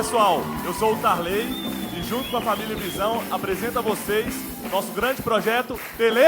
pessoal, eu sou o Tarley e junto com a família Visão apresento a vocês nosso grande projeto Tele.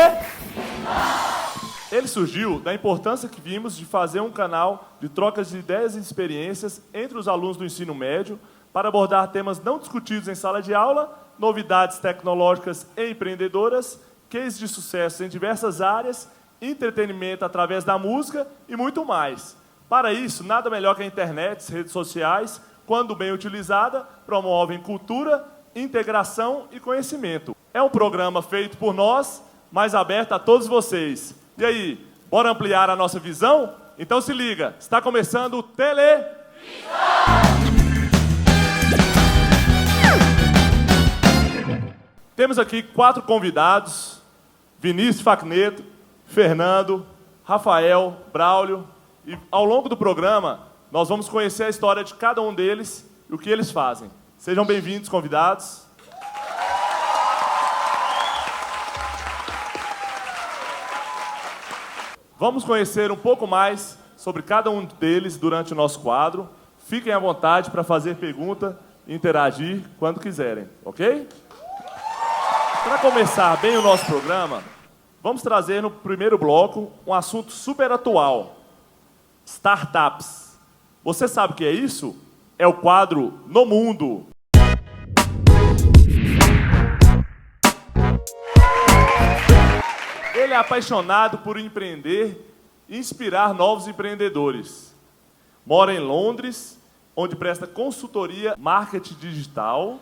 Ele surgiu da importância que vimos de fazer um canal de trocas de ideias e experiências entre os alunos do ensino médio para abordar temas não discutidos em sala de aula, novidades tecnológicas e empreendedoras, cases de sucesso em diversas áreas, entretenimento através da música e muito mais. Para isso, nada melhor que a internet, redes sociais, quando bem utilizada, promovem cultura, integração e conhecimento. É um programa feito por nós, mas aberto a todos vocês. E aí, bora ampliar a nossa visão? Então se liga, está começando o Tele... Temos aqui 4 convidados: Vinícius Facneto, Fernando, Rafael, Braulio. E ao longo do programa, nós vamos conhecer a história de cada um deles e o que eles fazem. Sejam bem-vindos, convidados. Vamos conhecer um pouco mais sobre cada um deles durante o nosso quadro. Fiquem à vontade para fazer pergunta e interagir quando quiserem, ok? Para começar bem o nosso programa, vamos trazer no primeiro bloco um assunto super atual: startups. Você sabe o que é isso? É o quadro No Mundo. Ele é apaixonado por empreender e inspirar novos empreendedores. Mora em Londres, onde presta consultoria marketing digital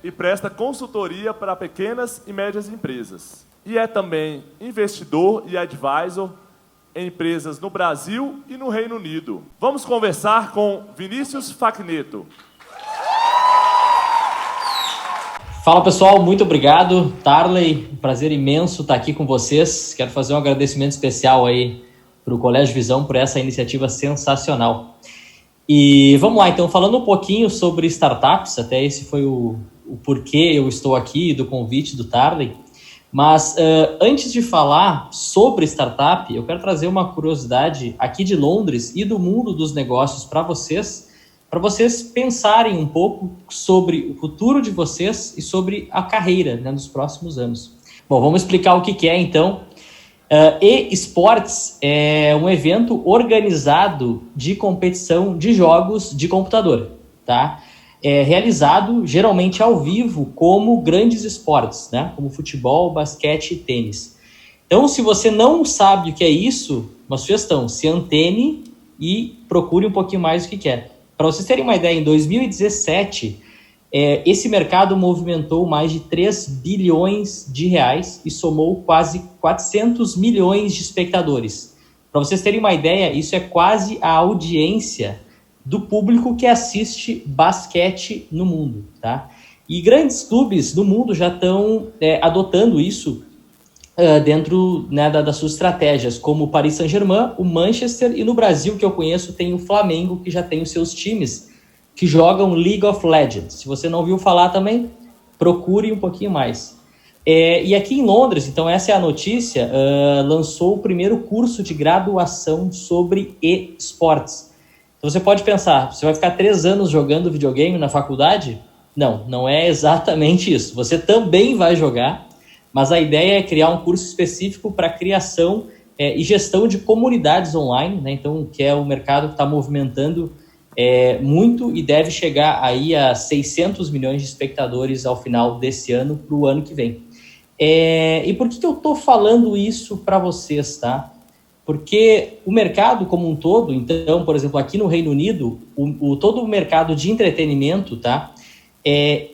e presta consultoria para pequenas e médias empresas. E é também investidor e advisor em empresas no Brasil e no Reino Unido. Vamos conversar com Vinícius Facneto. Fala pessoal, muito obrigado. Tarley, um prazer imenso estar aqui com vocês. Quero fazer um agradecimento especial aí para o Colégio Visão por essa iniciativa sensacional. E vamos lá, então, falando um pouquinho sobre startups, até esse foi o porquê eu estou aqui, do convite do Tarley. Mas antes de falar sobre startup, eu quero trazer uma curiosidade aqui de Londres e do mundo dos negócios para vocês pensarem um pouco sobre o futuro de vocês e sobre a carreira, né, nos próximos anos. Bom, vamos explicar o que é então. eSports é um evento organizado de competição de jogos de computador, tá? É realizado geralmente ao vivo como grandes esportes, né? Como futebol, basquete e tênis. Então, se você não sabe o que é isso, uma sugestão: se antene e procure um pouquinho mais o que é. Para vocês terem uma ideia, em 2017, esse mercado movimentou mais de 3 bilhões de reais e somou quase 400 milhões de espectadores. Para vocês terem uma ideia, isso é quase a audiência do público que assiste basquete no mundo, tá? E grandes clubes do mundo já estão adotando isso dentro, né, das suas estratégias, como o Paris Saint-Germain, o Manchester, e no Brasil, que eu conheço, tem o Flamengo, que já tem os seus times que jogam League of Legends. Se você não ouviu falar também, procure um pouquinho mais. E aqui em Londres, então essa é a notícia, lançou o primeiro curso de graduação sobre eSports. Então você pode pensar, você vai ficar 3 anos jogando videogame na faculdade? Não, não é exatamente isso. Você também vai jogar, mas a ideia é criar um curso específico para criação e gestão de comunidades online, né? Então, que é o mercado que está movimentando muito e deve chegar aí a 600 milhões de espectadores ao final desse ano para o ano que vem. E por que eu estou falando isso para vocês, tá? Porque o mercado como um todo, então, por exemplo, aqui no Reino Unido, todo o mercado de entretenimento, tá?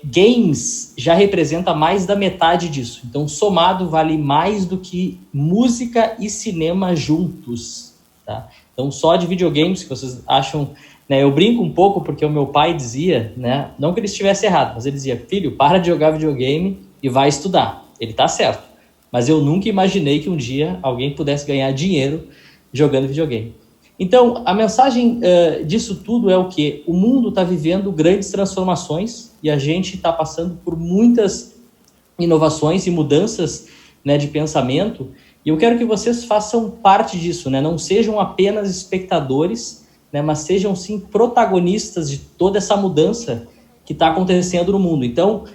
Games já representa mais da metade disso. Então, somado, vale mais do que música e cinema juntos, tá? Então, só de videogames, que vocês acham... Né, eu brinco um pouco porque o meu pai dizia, né, não que ele estivesse errado, mas ele dizia: filho, para de jogar videogame e vai estudar. Ele tá certo. Mas eu nunca imaginei que um dia alguém pudesse ganhar dinheiro jogando videogame. Então, a mensagem disso tudo é o quê? O mundo está vivendo grandes transformações e a gente está passando por muitas inovações e mudanças, né, de pensamento. E eu quero que vocês façam parte disso, né? Não sejam apenas espectadores, né, mas sejam sim protagonistas de toda essa mudança que está acontecendo no mundo. Então,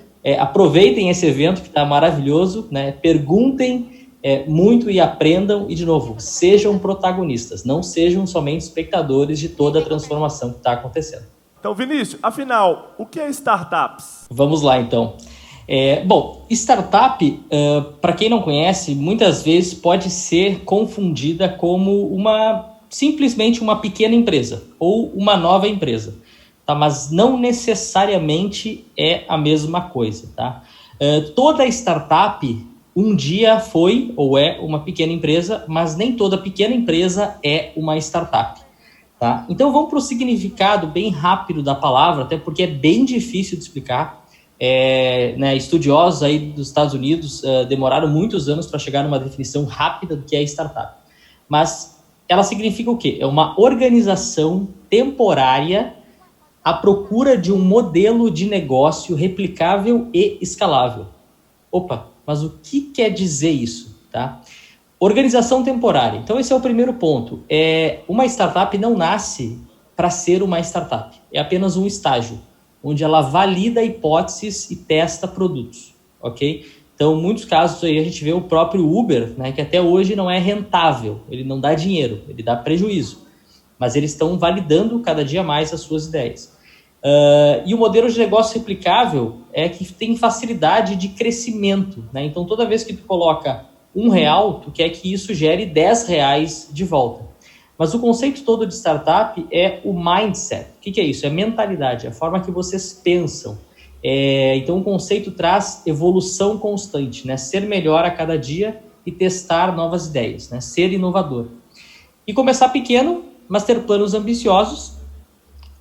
aproveitem esse evento que está maravilhoso, né? Perguntem muito e aprendam, e de novo, sejam protagonistas, não sejam somente espectadores de toda a transformação que está acontecendo. Então, Vinícius, afinal, o que é startups? Vamos lá, então. Bom, startup, para quem não conhece, muitas vezes pode ser confundida como simplesmente uma pequena empresa ou uma nova empresa, tá? Mas não necessariamente é a mesma coisa, tá? Toda startup um dia foi ou é uma pequena empresa, mas nem toda pequena empresa é uma startup, tá? Então vamos para o significado bem rápido da palavra, até porque é bem difícil de explicar. Estudiosos aí dos Estados Unidos demoraram muitos anos para chegar numa definição rápida do que é startup. Mas ela significa o quê? É uma organização temporária à procura de um modelo de negócio replicável e escalável. Opa, mas o que quer dizer isso? Tá? Organização temporária. Então esse é o primeiro ponto. Uma startup não nasce para ser uma startup. É apenas um estágio, onde ela valida hipóteses e testa produtos, ok? Então, em muitos casos aí a gente vê o próprio Uber, né, que até hoje não é rentável, ele não dá dinheiro, ele dá prejuízo, mas eles estão validando cada dia mais as suas ideias. E o modelo de negócio replicável é que tem facilidade de crescimento, né? Então, toda vez que tu coloca R$1, tu quer que isso gere R$10 de volta. Mas o conceito todo de startup é o mindset. O que é isso? É mentalidade, é a forma que vocês pensam. Então, o conceito traz evolução constante, né? Ser melhor a cada dia e testar novas ideias, né? Ser inovador. E começar pequeno, mas ter planos ambiciosos.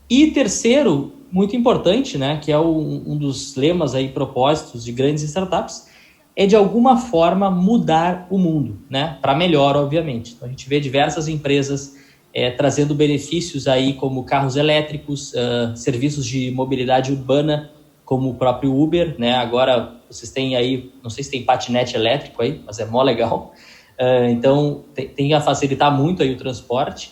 E terceiro, muito importante, né? Que é um dos lemas aí, propósitos de grandes startups, é de alguma forma mudar o mundo, né? Para melhor, obviamente. Então, a gente vê diversas empresas trazendo benefícios aí como carros elétricos, serviços de mobilidade urbana, como o próprio Uber, né? Agora vocês têm aí, não sei se tem patinete elétrico aí, mas é mó legal. Então tem a facilitar muito aí o transporte.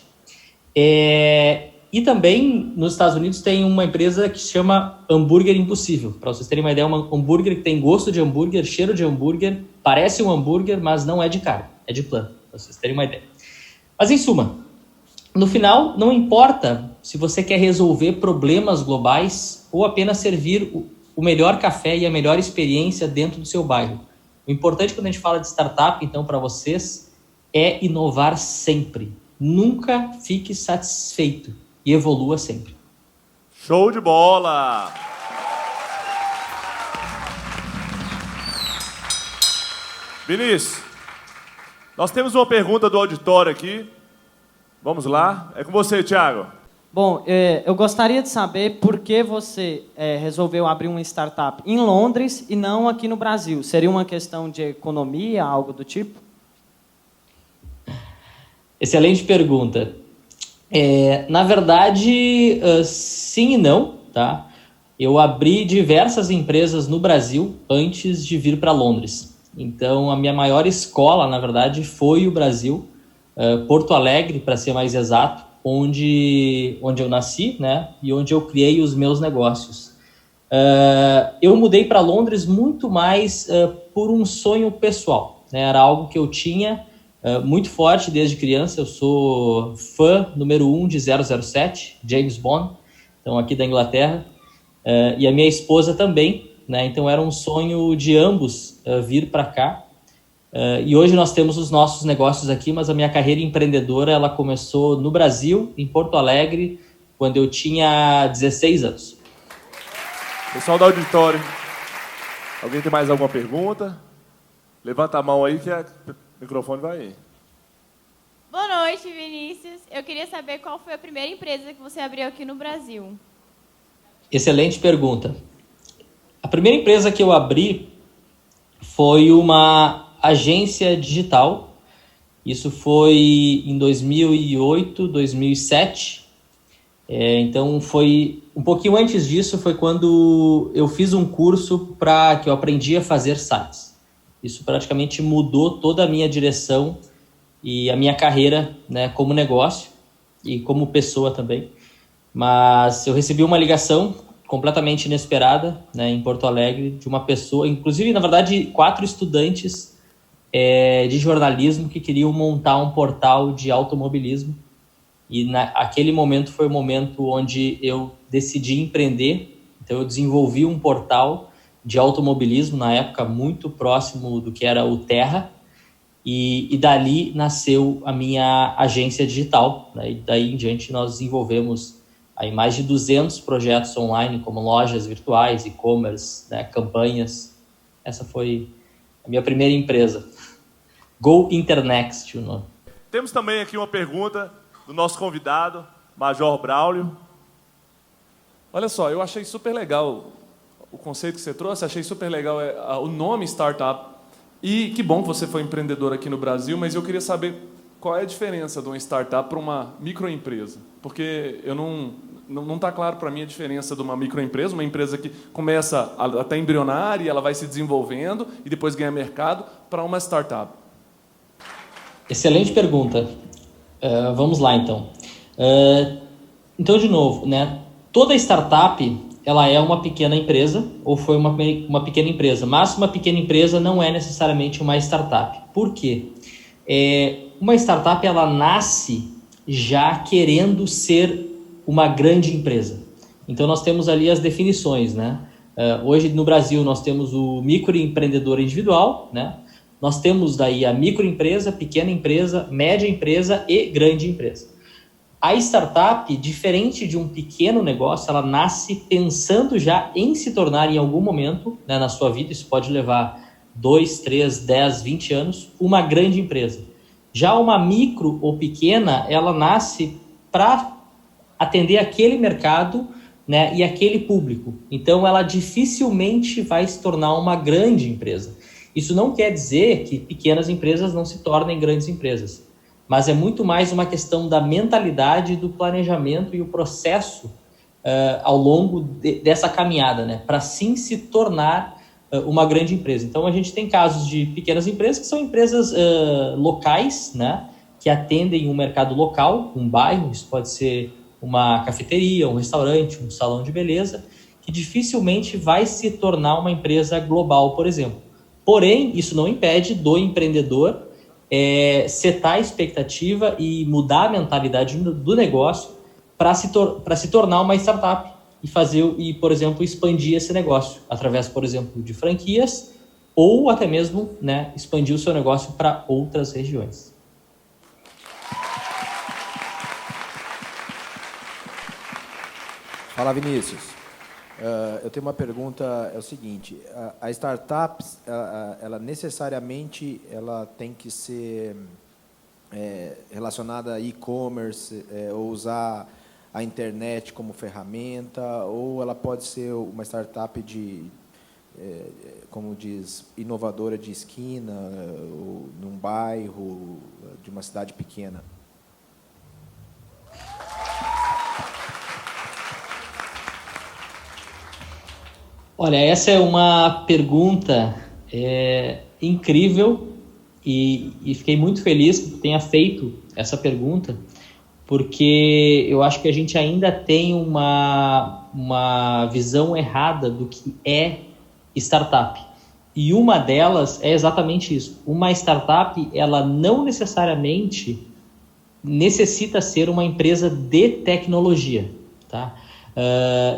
E também nos Estados Unidos tem uma empresa que se chama Hambúrguer Impossível. Para vocês terem uma ideia, um hambúrguer que tem gosto de hambúrguer, cheiro de hambúrguer, parece um hambúrguer, mas não é de carne, é de planta, para vocês terem uma ideia. Mas em suma, no final, não importa se você quer resolver problemas globais ou apenas servir o melhor café e a melhor experiência dentro do seu bairro. O importante quando a gente fala de startup, então, para vocês, é inovar sempre. Nunca fique satisfeito e evolua sempre. Show de bola! Vinícius, nós temos uma pergunta do auditório aqui. Vamos lá. É com você, Thiago. Bom, eu gostaria de saber por que você resolveu abrir uma startup em Londres e não aqui no Brasil. Seria uma questão de economia, algo do tipo? Excelente pergunta. Na verdade, sim e não, tá? Eu abri diversas empresas no Brasil antes de vir para Londres. Então, a minha maior escola, na verdade, foi o Brasil, Porto Alegre, para ser mais exato, onde eu nasci, né? E onde eu criei os meus negócios. Eu mudei para Londres muito mais por um sonho pessoal, né? Era algo que eu tinha muito forte desde criança. Eu sou fã número 1 de 007, James Bond, então aqui da Inglaterra, e a minha esposa também, né? Então era um sonho de ambos vir para cá. E hoje nós temos os nossos negócios aqui, mas a minha carreira empreendedora ela começou no Brasil, em Porto Alegre, quando eu tinha 16 anos. Pessoal do auditório, alguém tem mais alguma pergunta? Levanta a mão aí que o microfone vai aí. Boa noite, Vinícius. Eu queria saber qual foi a primeira empresa que você abriu aqui no Brasil. Excelente pergunta. A primeira empresa que eu abri foi uma agência digital. Isso foi em 2008, 2007. Então, foi um pouquinho antes disso, foi quando eu fiz um curso que eu aprendi a fazer sites. Isso praticamente mudou toda a minha direção e a minha carreira, né, como negócio e como pessoa também. Mas eu recebi uma ligação completamente inesperada, né, em Porto Alegre, de uma pessoa, inclusive, na verdade, 4 estudantes de jornalismo que queriam montar um portal de automobilismo. E aquele momento foi o momento onde eu decidi empreender. Então eu desenvolvi um portal de automobilismo, na época muito próximo do que era o Terra, e dali nasceu a minha agência digital, né? E daí em diante nós desenvolvemos aí mais de 200 projetos online, como lojas virtuais, e-commerce, né, campanhas. Essa foi a minha primeira empresa. Go Internext, o nome. Temos também aqui uma pergunta do nosso convidado, Major Braulio. Olha só, eu achei super legal o conceito que você trouxe, achei super legal o nome startup. E que bom que você foi empreendedor aqui no Brasil, mas eu queria saber qual é a diferença de uma startup para uma microempresa. Porque eu não está claro para mim a diferença de uma microempresa, uma empresa que começa até embrionária e ela vai se desenvolvendo e depois ganha mercado, para uma startup. Excelente pergunta. Vamos lá, então. Então, de novo, né? Toda startup, ela é uma pequena empresa, ou foi uma pequena empresa, mas uma pequena empresa não é necessariamente uma startup. Por quê? Uma startup, ela nasce já querendo ser uma grande empresa. Então, nós temos ali as definições, né? Hoje, no Brasil, nós temos o microempreendedor individual, né? Nós temos daí a microempresa, pequena empresa, média empresa e grande empresa. A startup, diferente de um pequeno negócio, ela nasce pensando já em se tornar em algum momento, né, na sua vida, isso pode levar 2, 3, 10, 20 anos, uma grande empresa. Já uma micro ou pequena, ela nasce para atender aquele mercado, né, e aquele público. Então, ela dificilmente vai se tornar uma grande empresa. Isso não quer dizer que pequenas empresas não se tornem grandes empresas, mas é muito mais uma questão da mentalidade, do planejamento e o processo ao longo dessa caminhada, né, para sim se tornar uma grande empresa. Então, a gente tem casos de pequenas empresas que são empresas locais, né, que atendem um mercado local, um bairro, isso pode ser uma cafeteria, um restaurante, um salão de beleza, que dificilmente vai se tornar uma empresa global, por exemplo. Porém, isso não impede do empreendedor setar a expectativa e mudar a mentalidade do negócio para se tornar uma startup e, por exemplo, expandir esse negócio através, por exemplo, de franquias ou até mesmo, né, expandir o seu negócio para outras regiões. Fala, Vinícius. Eu tenho uma pergunta, é o seguinte, a startup, ela necessariamente ela tem que ser relacionada a e-commerce, ou usar a internet como ferramenta, ou ela pode ser uma startup como diz, inovadora de esquina, ou num bairro de uma cidade pequena? Olha, essa é uma pergunta incrível e fiquei muito feliz que tu tenha feito essa pergunta, porque eu acho que a gente ainda tem uma visão errada do que é startup. E uma delas é exatamente isso. Uma startup, ela não necessariamente necessita ser uma empresa de tecnologia, tá?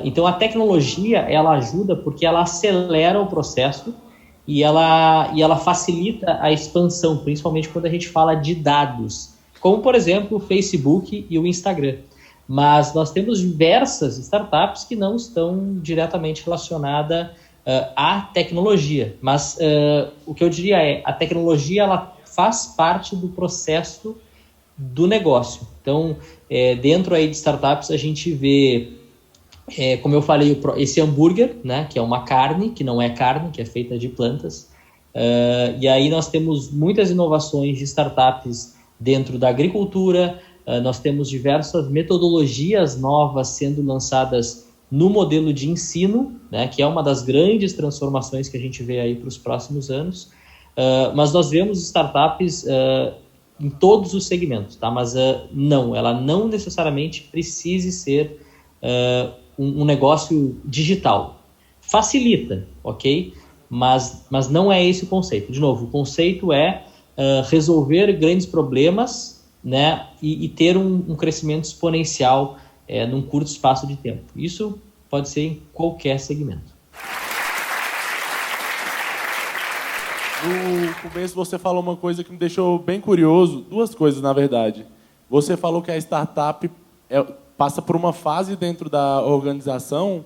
Então a tecnologia ela ajuda porque ela acelera o processo e ela facilita a expansão, principalmente quando a gente fala de dados, como por exemplo o Facebook e o Instagram. Mas nós temos diversas startups que não estão diretamente relacionadas à tecnologia, mas o que eu diria a tecnologia ela faz parte do processo do negócio. Então dentro aí de startups a gente vê como eu falei, esse hambúrguer, né, que é uma carne, que não é carne, que é feita de plantas. E aí nós temos muitas inovações de startups dentro da agricultura, nós temos diversas metodologias novas sendo lançadas no modelo de ensino, né, que é uma das grandes transformações que a gente vê aí para os próximos anos. Mas nós vemos startups em todos os segmentos, tá? Mas não, ela não necessariamente precise ser um negócio digital. Facilita, ok? Mas não é esse o conceito. De novo, o conceito é resolver grandes problemas, né, e ter um crescimento exponencial num curto espaço de tempo. Isso pode ser em qualquer segmento. No começo você falou uma coisa que me deixou bem curioso, duas coisas na verdade. Você falou que a startup passa por uma fase dentro da organização,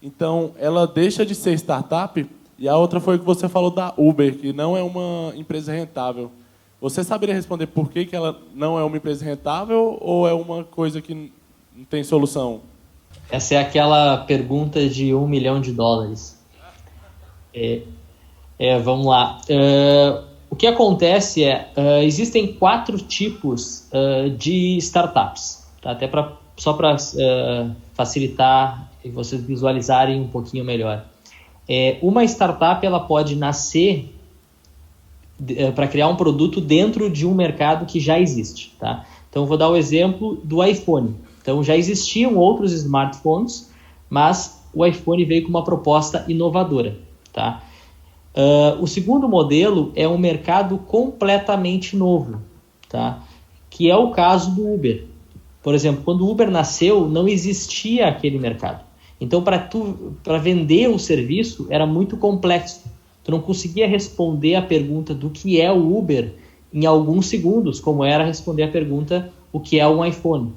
então ela deixa de ser startup, e a outra foi o que você falou da Uber, que não é uma empresa rentável. Você saberia responder por que ela não é uma empresa rentável ou é uma coisa que não tem solução? Essa é aquela pergunta de $1 milhão. Vamos lá. O que acontece existem 4 tipos de startups, tá? Até só para facilitar e vocês visualizarem um pouquinho melhor. Uma startup ela pode nascer para criar um produto dentro de um mercado que já existe, tá? Então, vou dar o exemplo do iPhone. Então, já existiam outros smartphones, mas o iPhone veio com uma proposta inovadora, tá? O segundo modelo é um mercado completamente novo, tá? Que é o caso do Uber. Por exemplo, quando o Uber nasceu, não existia aquele mercado. Então, para vender o serviço, era muito complexo. Tu não conseguia responder a pergunta do que é o Uber em alguns segundos, como era responder a pergunta o que é um iPhone.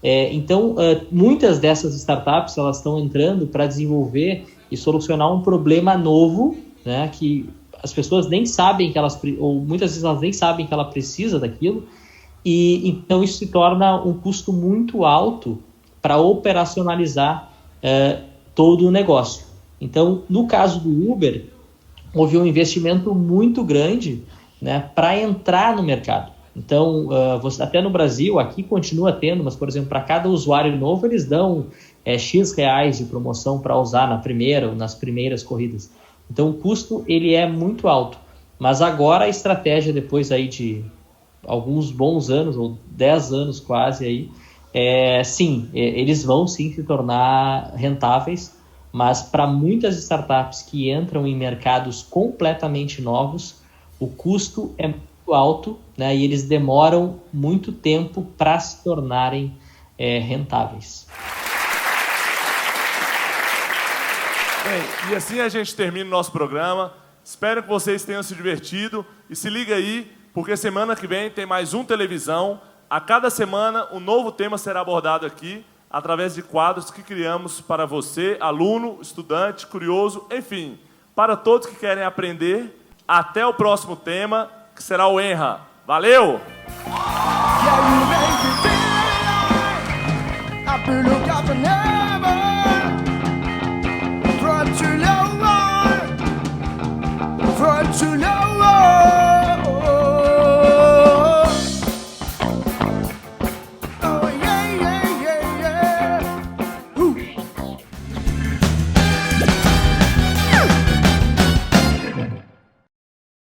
Então, muitas dessas startups elas estão entrando para desenvolver e solucionar um problema novo, né, que as pessoas nem sabem que ou muitas vezes elas nem sabem que ela precisa daquilo, e então isso se torna um custo muito alto para operacionalizar todo o negócio. Então, no caso do Uber, houve um investimento muito grande, né, para entrar no mercado. Então, até no Brasil, aqui continua tendo, mas, por exemplo, para cada usuário novo, eles dão X reais de promoção para usar na primeira ou nas primeiras corridas. Então, o custo ele é muito alto. Mas agora a estratégia, depois aí de alguns bons anos, ou 10 anos quase, aí, eles vão sim se tornar rentáveis, mas para muitas startups que entram em mercados completamente novos, o custo é muito alto, né, e eles demoram muito tempo para se tornarem rentáveis. Bem, e assim a gente termina o nosso programa. Espero que vocês tenham se divertido. E se liga aí, porque semana que vem tem mais um Televisão. A cada semana, um novo tema será abordado aqui, através de quadros que criamos para você, aluno, estudante, curioso, enfim, para todos que querem aprender. Até o próximo tema, que será o Enra. Valeu! Yeah, you make me feel like I feel look out the night.